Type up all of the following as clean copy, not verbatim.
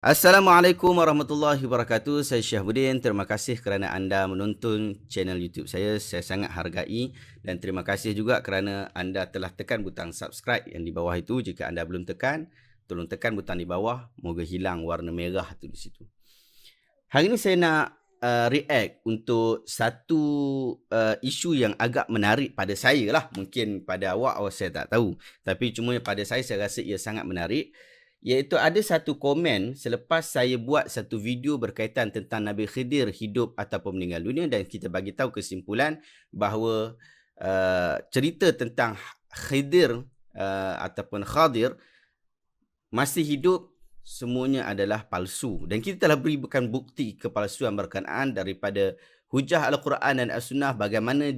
Assalamualaikum warahmatullahi wabarakatuh. Saya Syahbudin. Terima kasih kerana anda menonton channel YouTube saya. Saya sangat hargai dan terima kasih juga kerana anda telah tekan butang subscribe yang di bawah itu. Jika anda belum tekan, tolong tekan butang di bawah. Moga hilang warna merah tu di situ. Hari ini saya nak react untuk satu isu yang agak menarik pada saya lah. Mungkin pada awak saya tak tahu. Tapi cuma pada saya rasa ia sangat menarik. Iaitu ada satu komen selepas saya buat satu video berkaitan tentang Nabi Khidir hidup ataupun meninggal dunia, dan kita bagi tahu kesimpulan bahawa cerita tentang Khidir ataupun Khadir masih hidup semuanya adalah palsu, dan kita telah berikan bukti kepalsuan berkenaan daripada hujah Al-Quran dan As-Sunnah, bagaimana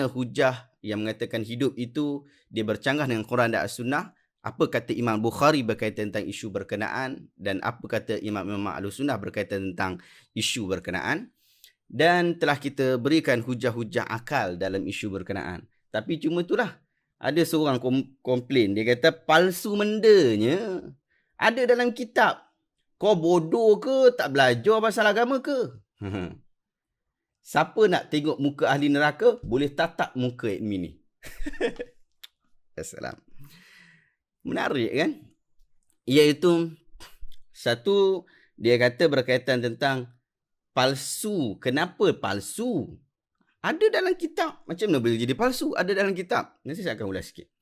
hujah yang mengatakan hidup itu dia bercanggah dengan Quran dan As-Sunnah. Apa kata Imam Bukhari berkaitan tentang isu berkenaan, dan apa kata Imam Ahlus-Sunnah berkaitan tentang isu berkenaan, dan telah kita berikan hujah-hujah akal dalam isu berkenaan. Tapi cuma itulah, ada seorang komplain, dia kata palsu mendanya ada dalam kitab. Kau bodoh ke, tak belajar pasal agama ke? Siapa nak tengok muka ahli neraka, boleh tatap muka admin ni. Assalam. Menarik kan? Iaitu satu, dia kata berkaitan tentang palsu. Kenapa palsu? Ada dalam kitab. Macam mana boleh jadi palsu? Ada dalam kitab. Nanti saya akan ulas sikit.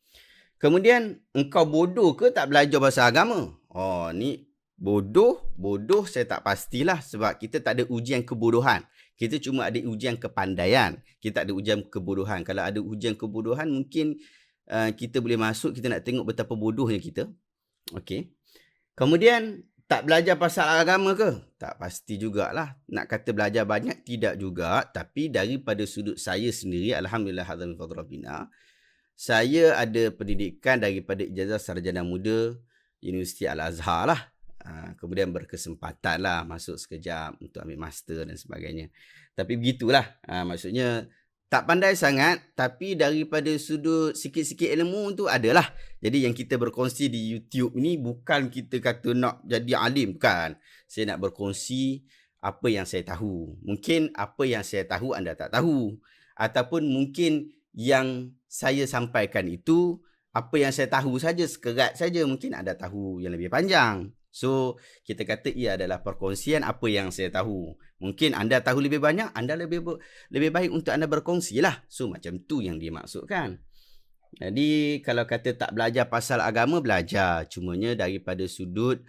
Kemudian, engkau bodoh ke tak belajar bahasa agama? Oh, ni bodoh saya tak pastilah, sebab kita tak ada ujian kebodohan. Kita cuma ada ujian kepandaian. Kita tak ada ujian kebodohan. Kalau ada ujian kebodohan, mungkin kita boleh masuk, kita nak tengok betapa bodohnya kita. Okey. Kemudian, tak belajar pasal agama ke? Tak pasti jugalah. Nak kata belajar banyak, tidak juga. Tapi daripada sudut saya sendiri, Alhamdulillah, saya ada pendidikan daripada ijazah sarjana muda Universiti Al-Azhar lah. Kemudian berkesempatan lah masuk sekejap untuk ambil master dan sebagainya. Tapi begitulah. Maksudnya, tak pandai sangat, tapi daripada sudut sikit-sikit ilmu tu adalah. Jadi yang kita berkongsi di YouTube ni bukan kita kata nak jadi alim, bukan. Saya nak berkongsi apa yang saya tahu. Mungkin apa yang saya tahu anda tak tahu. Ataupun mungkin yang saya sampaikan itu, apa yang saya tahu saja, sekerat saja. Mungkin anda tahu yang lebih panjang. So, kita kata ia adalah perkongsian apa yang saya tahu. Mungkin anda tahu lebih banyak, anda lebih baik untuk anda berkongsi lah. So, macam tu yang dimaksudkan. Jadi, kalau kata tak belajar pasal agama, belajar. Cumanya daripada sudut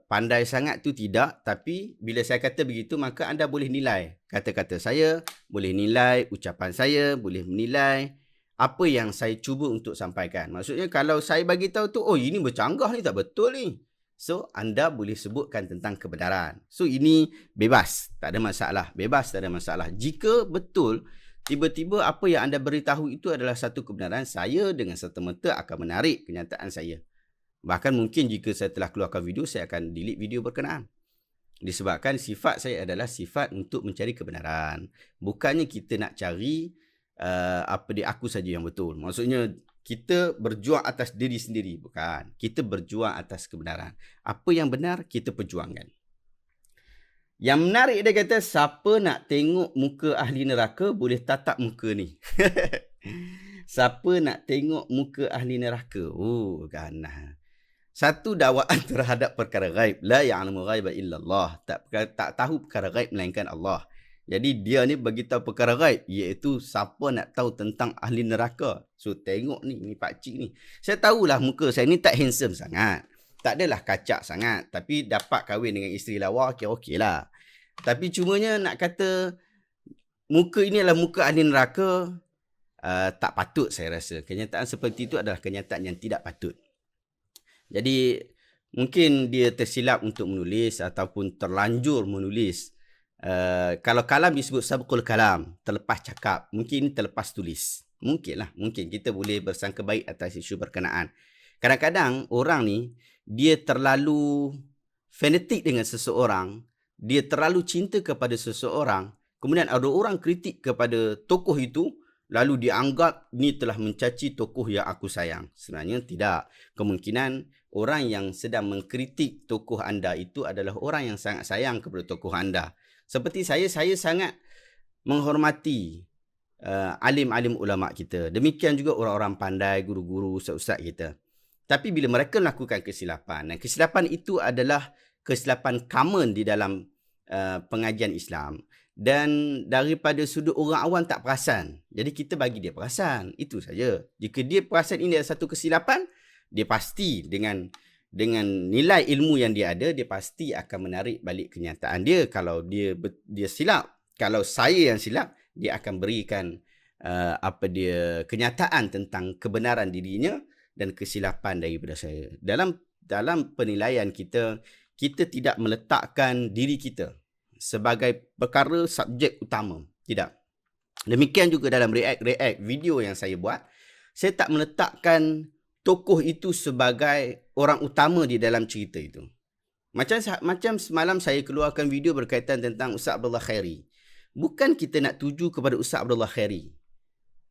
pandai sangat tu tidak. Tapi, bila saya kata begitu, maka anda boleh nilai kata-kata saya, boleh nilai ucapan saya, boleh menilai apa yang saya cuba untuk sampaikan. Maksudnya kalau saya bagi tahu tu, oh ini bercanggah ni, tak betul ni. So, anda boleh sebutkan tentang kebenaran. So, ini bebas. Tak ada masalah. Bebas, tak ada masalah. Jika betul, tiba-tiba apa yang anda beritahu itu adalah satu kebenaran, saya dengan serta-merta akan menarik kenyataan saya. Bahkan mungkin jika saya telah keluarkan video, saya akan delete video berkenaan. Disebabkan sifat saya adalah sifat untuk mencari kebenaran. Bukannya kita nak cari aku saja yang betul. Maksudnya kita berjuang atas diri sendiri, bukan. Kita berjuang atas kebenaran. Apa yang benar kita perjuangkan. Yang menarik dia kata, siapa nak tengok muka ahli neraka boleh tatap muka ni. Siapa nak tengok muka ahli neraka? Oh, ganah. Satu dakwaan terhadap perkara ghaib. La ya'lamu ghaiba illallah. Tak tahu perkara ghaib melainkan Allah. Jadi dia ni beritahu perkara ghaib, iaitu siapa nak tahu tentang ahli neraka. So tengok ni pakcik ni. Saya tahulah muka saya ni tak handsome sangat. Tak adalah kacak sangat. Tapi dapat kahwin dengan isteri lawa, okey lah. Tapi cumanya nak kata muka ini adalah muka ahli neraka, tak patut saya rasa. Kenyataan seperti itu adalah kenyataan yang tidak patut. Jadi mungkin dia tersilap untuk menulis ataupun terlanjur menulis. Kalau kalam disebut sabqul kalam, terlepas cakap, mungkin terlepas tulis. Mungkin kita boleh bersangka baik atas isu berkenaan. Kadang-kadang orang ni, dia terlalu fanatik dengan seseorang, dia terlalu cinta kepada seseorang, kemudian ada orang kritik kepada tokoh itu, lalu dianggap ni telah mencaci tokoh yang aku sayang. Sebenarnya tidak. Kemungkinan orang yang sedang mengkritik tokoh anda itu adalah orang yang sangat sayang kepada tokoh anda. Seperti saya sangat menghormati alim-alim ulama kita. Demikian juga orang-orang pandai, guru-guru, ustaz-ustaz kita. Tapi bila mereka melakukan kesilapan, dan kesilapan itu adalah kesilapan common di dalam pengajian Islam, dan daripada sudut orang awam tak perasan. Jadi kita bagi dia perasan. Itu saja. Jika dia perasan ini adalah satu kesilapan, dia pasti dengan nilai ilmu yang dia ada, dia pasti akan menarik balik kenyataan dia. Kalau dia silap, kalau saya yang silap, dia akan berikan kenyataan tentang kebenaran dirinya dan kesilapan daripada saya. Dalam penilaian kita tidak meletakkan diri kita sebagai perkara subjek utama. Tidak. Demikian juga dalam react video yang saya buat, saya tak meletakkan tokoh itu sebagai orang utama di dalam cerita itu. Macam semalam saya keluarkan video berkaitan tentang Ustaz Abdullah Khairi. Bukan kita nak tuju kepada Ustaz Abdullah Khairi,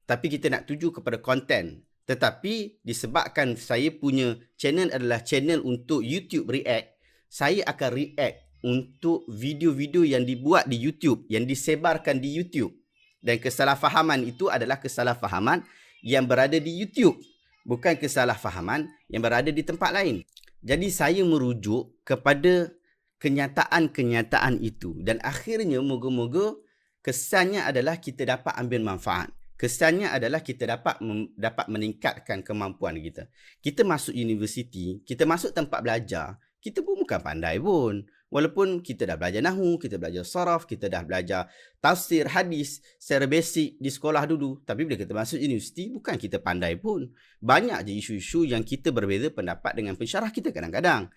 tapi kita nak tuju kepada konten. Tetapi disebabkan saya punya channel adalah channel untuk YouTube react, saya akan react untuk video-video yang dibuat di YouTube, yang disebarkan di YouTube. Dan kesalahfahaman itu adalah kesalahfahaman yang berada di YouTube, bukan kesalahfahaman yang berada di tempat lain. Jadi saya merujuk kepada kenyataan-kenyataan itu. Dan akhirnya moga-moga kesannya adalah kita dapat ambil manfaat. Kesannya adalah kita dapat meningkatkan kemampuan kita. Kita masuk universiti, kita masuk tempat belajar, kita pun bukan pandai pun. Walaupun kita dah belajar nahwu, kita belajar saraf, kita dah belajar tafsir, hadis secara basic di sekolah dulu. Tapi bila kita masuk universiti, bukan kita pandai pun. Banyak je isu-isu yang kita berbeza pendapat dengan pensyarah kita kadang-kadang.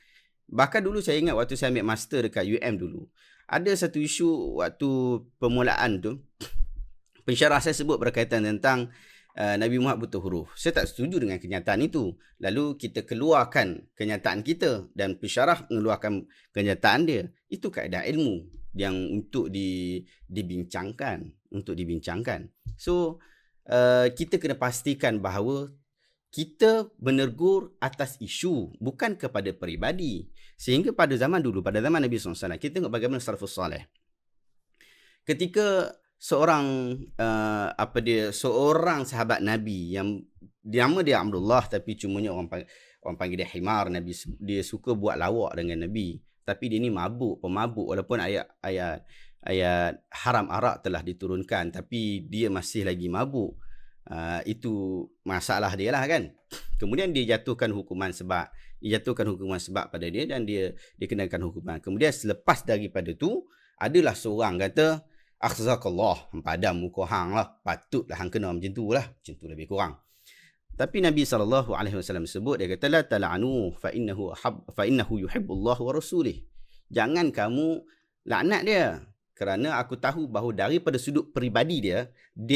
Bahkan dulu saya ingat waktu saya ambil master dekat UM dulu, ada satu isu waktu permulaan tu, pensyarah saya sebut berkaitan tentang Nabi Muhammad buta huruf. Saya tak setuju dengan kenyataan itu. Lalu kita keluarkan kenyataan kita dan pensyarah mengeluarkan kenyataan dia. Itu kaedah ilmu yang untuk dibincangkan. So, kita kena pastikan bahawa kita menegur atas isu, bukan kepada peribadi. Sehingga pada zaman dulu, pada zaman Nabi SAW, kita tengok bagaimana salafus salih. Ketika seorang sahabat Nabi yang nama dia Abdullah, tapi cumanya orang panggil dia Himar. Nabi dia suka buat lawak dengan Nabi, tapi dia ni pemabuk walaupun ayat haram arak telah diturunkan, tapi dia masih lagi mabuk. Itu masalah dia lah kan. Kemudian dia jatuhkan hukuman sebab pada dia dan dia dikenakan hukuman. Kemudian selepas daripada tu, adalah seorang kata, akhzakallah, padam muka hang lah, patutlah hang kena macam tu lebih kurang. Tapi Nabi SAW sebut, dia kata la tal'anu fa innahu yuhibbullah wa rasulih. Jangan kamu laknat dia, kerana aku tahu bahawa daripada sudut peribadi dia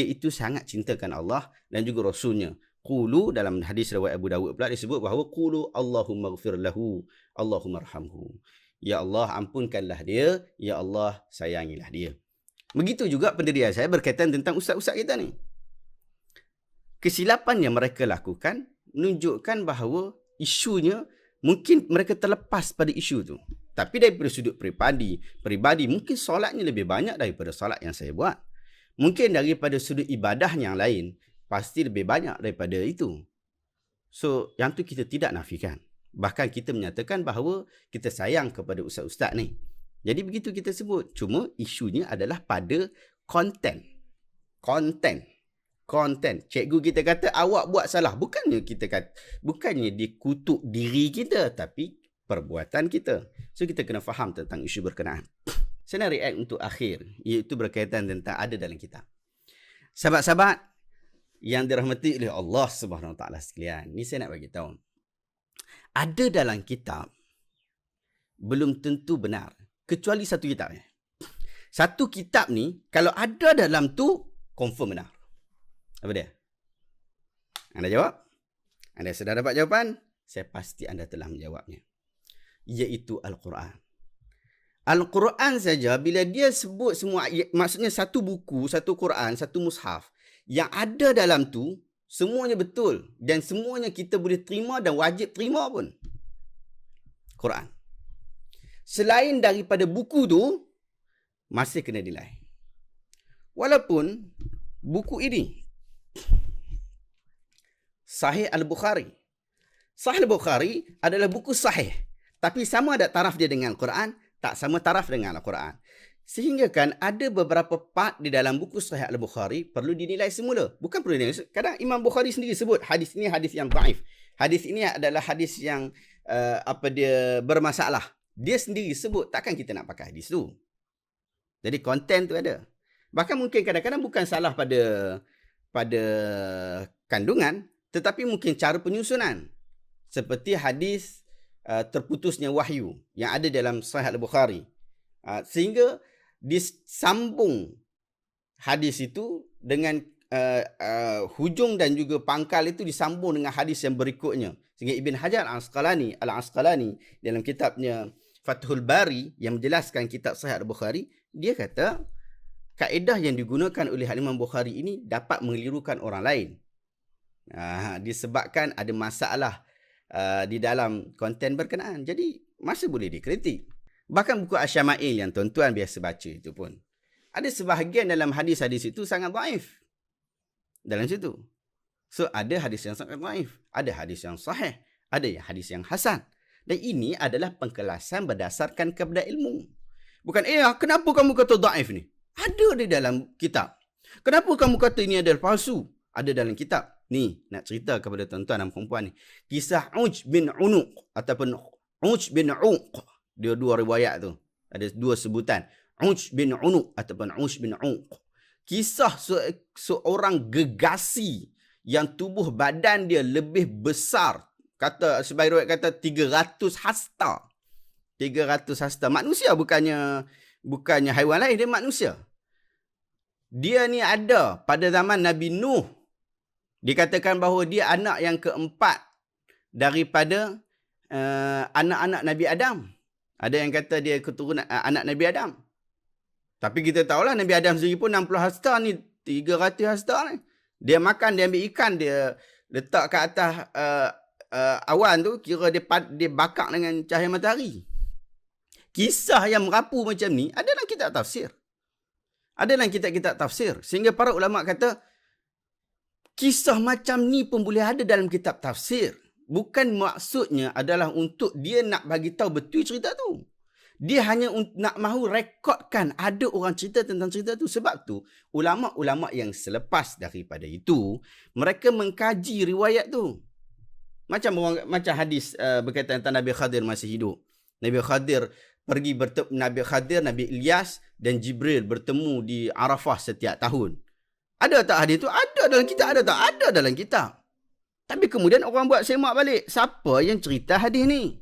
itu sangat cintakan Allah dan juga Rasulnya. Qulu, dalam hadis riwayat Abu Dawud pula disebut bahawa qulu Allahumma ghfir lahu, Allahumma arhamhu. Ya Allah, ampunkanlah dia, ya Allah, sayangilah dia. Begitu juga pendirian saya berkaitan tentang ustaz-ustaz kita ni. Kesilapan yang mereka lakukan menunjukkan bahawa isunya mungkin mereka terlepas pada isu tu. Tapi daripada sudut peribadi mungkin solatnya lebih banyak daripada solat yang saya buat. Mungkin daripada sudut ibadah yang lain pasti lebih banyak daripada itu. So, yang tu kita tidak nafikan. Bahkan kita menyatakan bahawa kita sayang kepada ustaz-ustaz ni. Jadi begitu kita sebut. Cuma isunya adalah pada konten. Cikgu kita kata awak buat salah. Bukannya dikutuk diri kita, tapi perbuatan kita. So kita kena faham tentang isu berkenaan. Saya nak react untuk akhir, iaitu berkaitan tentang ada dalam kitab. Sahabat-sahabat yang dirahmati oleh Allah Subhanahu Wa Taala sekalian, ni saya nak bagi tahu. Ada dalam kitab belum tentu benar. Kecuali satu kitab. Satu kitab ni, kalau ada dalam tu, confirm benar. Apa dia? Anda jawab? Anda sudah dapat jawapan? Saya pasti anda telah menjawabnya. Iaitu Al-Quran. Al-Quran saja, bila dia sebut semua, maksudnya satu buku, satu Quran, satu mushaf, yang ada dalam tu semuanya betul dan semuanya kita boleh terima dan wajib terima pun. Quran. Selain daripada buku tu, masih kena nilai. Walaupun buku ini Sahih Al-Bukhari. Sahih Al-Bukhari adalah buku sahih. Tapi sama ada taraf dia dengan Quran, tak sama taraf dengan Al-Quran. Sehingga kan ada beberapa part di dalam buku Sahih Al-Bukhari perlu dinilai semula. Bukan perlu dinilai. Kadang Imam Bukhari sendiri sebut hadis ini hadis yang dhaif. Hadis ini adalah hadis yang dia bermasalah. Dia sendiri sebut, takkan kita nak pakai hadis tu. Jadi konten tu ada. Bahkan mungkin kadang-kadang bukan salah pada kandungan, tetapi mungkin cara penyusunan. Seperti hadis terputusnya wahyu yang ada dalam Sahih Al-Bukhari. Sehingga disambung hadis itu dengan hujung dan juga pangkal itu disambung dengan hadis yang berikutnya. Sehingga Ibn Hajar Al-Asqalani dalam kitabnya Fathul Bari yang menjelaskan kitab Sahih Al-Bukhari, dia kata kaedah yang digunakan oleh Imam Bukhari ini dapat mengelirukan orang lain. Disebabkan ada masalah di dalam konten berkenaan. Jadi masih boleh dikritik. Bahkan buku Asyama'il yang tuan-tuan biasa baca itu pun, ada sebahagian dalam hadis-hadis itu sangat dhaif dalam situ. So ada hadis yang sangat dhaif, ada hadis yang sahih, ada yang hadis yang hasan. Dan ini adalah pengkelasan berdasarkan kepada ilmu. Bukan, kenapa kamu kata dhaif ni? Ada di dalam kitab. Kenapa kamu kata ini adalah palsu? Ada dalam kitab. Ni, nak cerita kepada tuan-tuan dan perempuan ni. Kisah Uj bin Unuq ataupun Uj bin Uq. Dia dua riwayat tu. Ada dua sebutan. Uj bin Unuq ataupun Uj bin Uq. Kisah seorang gegasi yang tubuh badan dia lebih besar. Sebagai riwayat kata 300 hasta. 300 hasta. Manusia bukannya haiwan lain, dia manusia. Dia ni ada pada zaman Nabi Nuh. Dikatakan bahawa dia anak yang keempat daripada anak-anak Nabi Adam. Ada yang kata dia keturunan anak Nabi Adam. Tapi kita tahulah Nabi Adam sendiri pun 60 hasta ni, 300 hasta ni. Dia makan, dia ambil ikan, dia letak ke atas awan tu, kira dia bakar dengan cahaya matahari. Kisah yang merapu macam ni ada dalam kitab tafsir. Ada dalam kitab-kitab tafsir. Sehingga para ulama kata, kisah macam ni pun boleh ada dalam kitab tafsir. Bukan maksudnya adalah untuk dia nak bagi tahu betul cerita tu. Dia hanya nak mahu rekodkan ada orang cerita tentang cerita tu. Sebab tu, ulama-ulama yang selepas daripada itu, mereka mengkaji riwayat tu. Macam hadis berkaitan tentang Nabi Khadir masih hidup. Nabi Khadir pergi bertemu Nabi Khadir, Nabi Ilyas dan Jibril bertemu di Arafah setiap tahun. Ada tak hadis tu? Ada dalam kitab. Ada tak? Ada dalam kitab. Tapi kemudian orang buat semak balik. Siapa yang cerita hadis ni?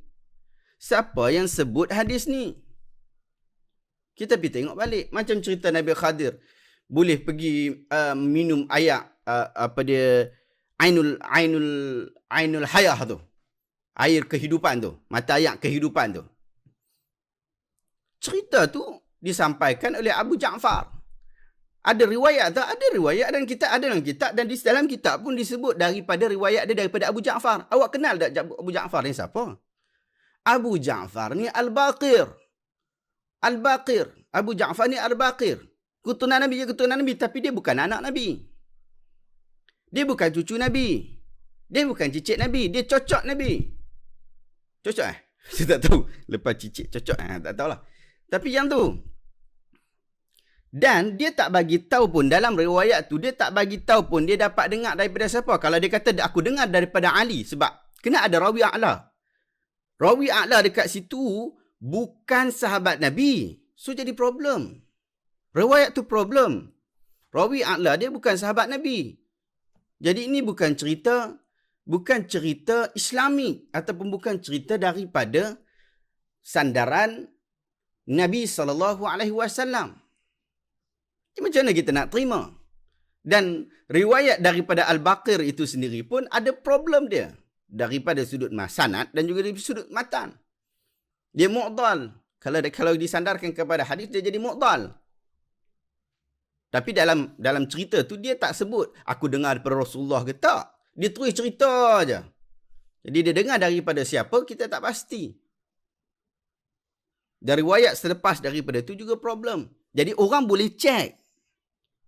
Siapa yang sebut hadis ni? Kita pergi tengok balik. Macam cerita Nabi Khadir. Boleh pergi minum air, Ainul Hayah tu. Air kehidupan tu. Mata air kehidupan tu. Cerita tu disampaikan oleh Abu Ja'far. Ada riwayat tak? Ada riwayat dan kita ada dalam kitab, dan di dalam kitab pun disebut daripada riwayat dia daripada Abu Ja'far. Awak kenal tak Abu Ja'far ni siapa? Abu Ja'far ni Al-Baqir. Al-Baqir. Abu Ja'far ni Al-Baqir. Keturunan Nabi, tapi dia bukan anak Nabi. Dia bukan cucu Nabi. Dia bukan cicit Nabi. Dia cocok Nabi. Cocok Saya tak tahu. Lepas cicit cocok tak tahulah. Tapi yang tu. Dan dia tak bagi tahu pun dalam riwayat tu, dia tak bagi tahu pun dia dapat dengar daripada siapa. Kalau dia kata aku dengar daripada Ali, sebab kena ada rawi a'la. Rawi a'la dekat situ bukan sahabat Nabi. So jadi problem. Riwayat tu problem. Rawi a'la dia bukan sahabat Nabi. Jadi ini bukan cerita Islami ataupun bukan cerita daripada sandaran Nabi SAW. Macam mana kita nak terima? Dan riwayat daripada Al-Baqir itu sendiri pun ada problem dia. Daripada sudut sanad dan juga dari sudut matan. Dia mu'dal. Kalau disandarkan kepada hadis, dia jadi mu'dal. Tapi dalam cerita tu dia tak sebut aku dengar daripada Rasulullah ke tak. Dia terus cerita aja. Jadi dia dengar daripada siapa kita tak pasti. Dari riwayat selepas daripada tu juga problem. Jadi orang boleh check.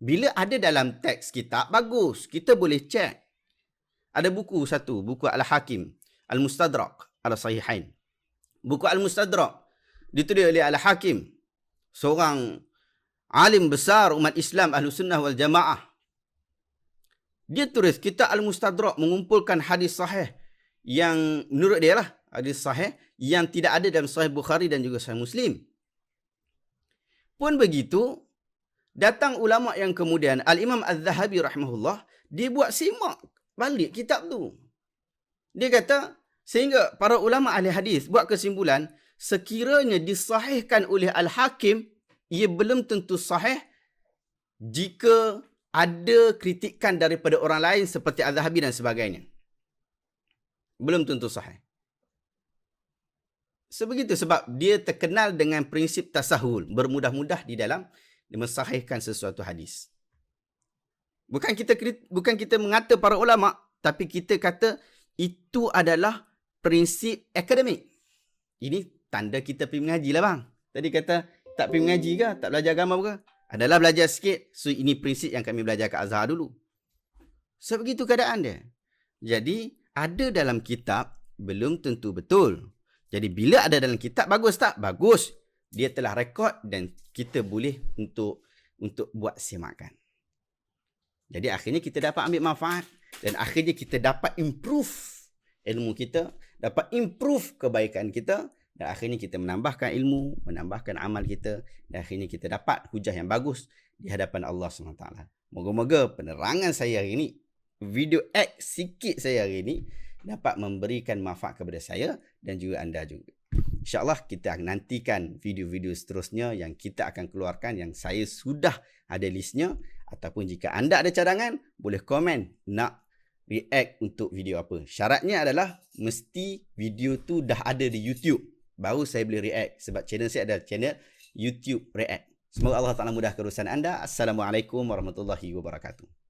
Bila ada dalam teks kitab, bagus. Kita boleh check. Ada buku satu, buku Al-Hakim, Al-Mustadrak, Al-Sahihain. Buku Al-Mustadrak ditulis oleh Al-Hakim, seorang alim besar umat Islam Ahlus Sunnah wal Jamaah. Dia tulis kitab Al-Mustadrak mengumpulkan hadis sahih yang menurut dia lah, hadis sahih yang tidak ada dalam Sahih Bukhari dan juga Sahih Muslim. Pun begitu, datang ulama yang kemudian, Al-Imam Al-Zahabi rahimahullah, dia buat simak balik kitab tu. Dia kata, sehingga para ulama ahli hadis buat kesimpulan, sekiranya disahihkan oleh Al-Hakim, ia belum tentu sahih jika ada kritikan daripada orang lain seperti Al-Zahabi dan sebagainya. Belum tentu sahih. Sebegitu sebab dia terkenal dengan prinsip tasahul, bermudah-mudah di dalam mensahihkan sesuatu hadis. Bukan kita mengata para ulama, tapi kita kata itu adalah prinsip akademik. Ini tanda kita pergi mengaji lah bang. Tadi kata tak pergi mengaji ke? Tak belajar agama ke? Adalah belajar sikit. So ini prinsip yang kami belajar kat Azhar dulu. Sebegitu keadaan dia. Jadi ada dalam kitab belum tentu betul. Jadi bila ada dalam kitab, bagus tak? Bagus. Dia telah rekod dan kita boleh untuk buat semakan. Jadi akhirnya kita dapat ambil manfaat dan akhirnya kita dapat improve ilmu kita, dapat improve kebaikan kita dan akhirnya kita menambahkan ilmu, menambahkan amal kita dan akhirnya kita dapat hujah yang bagus di hadapan Allah SWT. Moga-moga penerangan saya hari ini, video sikit saya hari ini dapat memberikan manfaat kepada saya dan juga anda juga. InsyaAllah kita akan nantikan video-video seterusnya yang kita akan keluarkan yang saya sudah ada listnya. Ataupun jika anda ada cadangan, boleh komen nak react untuk video apa. Syaratnya adalah mesti video tu dah ada di YouTube. Baru saya boleh react. Sebab channel saya ada channel YouTube React. Semoga Allah Ta'ala mudahkan urusan anda. Assalamualaikum warahmatullahi wabarakatuh.